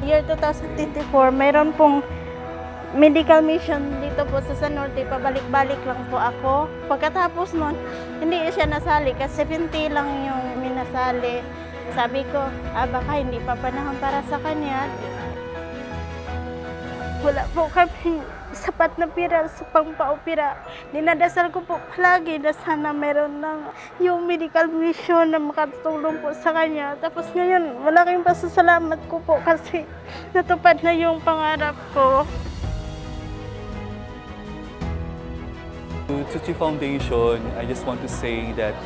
year 2024, mayroon pong medical mission dito po sa San Norte. Pabalik-balik lang po ako. Pagkatapos nun, hindi siya nasali kasi 70 lang yung minasali. Sabi ko, baka hindi pa panahon para sa kanya. Wala po kami sapat na pira sa pangpa-opera. Dinadasal ko po palagi na sana meron ng yung medical mission na makatulong po sa kanya. Tapos ngayon, malaking pasasalamat ko po kasi natupad na yung pangarap ko. To Tzu Chi Foundation, I just want to say that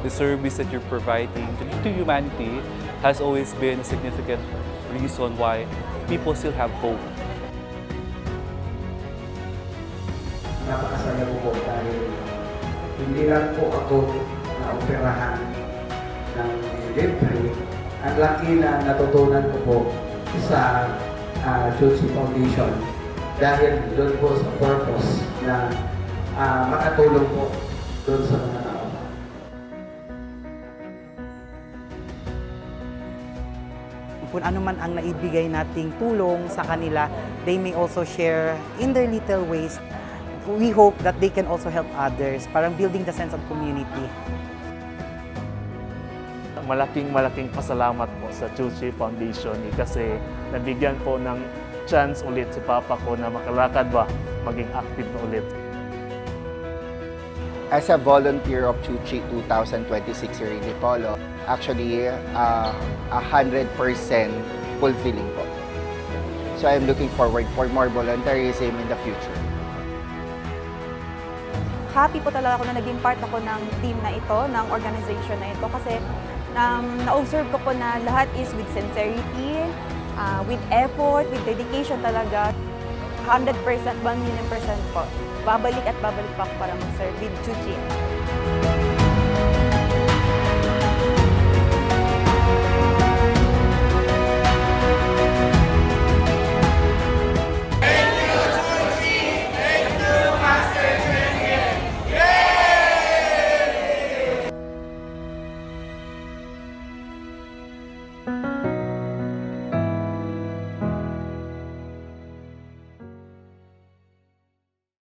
the service that you're providing to humanity has always been a significant reason why people still have hope. Napakasaya ko po dahil hindi lang po ako na-operahan ng libre. Ang laki na natutunan ko po sa Tzu Chi Foundation dahil doon po sa purpose na makatulong po doon sa mga tao. Kung ano man ang naibigay nating tulong sa kanila, they may also share in their little ways. We hope that they can also help others, parang building the sense of community. Malaking pasalamat po sa Tzu Chi Foundation kasi nabigyan po ng chance ulit si Papa ko na makalakad ba, maging active na ulit. As a volunteer of Tzu Chi 2026 here in Dipolo, actually 100% fulfilling po. So I'm looking forward for more volunteerism in the future. Happy po talaga ako na naging part ako ng team na ito, ng organization na ito kasi na-observe ko po na lahat is with sincerity, with effort, with dedication talaga. 100%, 1,000,000% po. Babalik at babalik pa ako para mag-serve with Tzu Chi.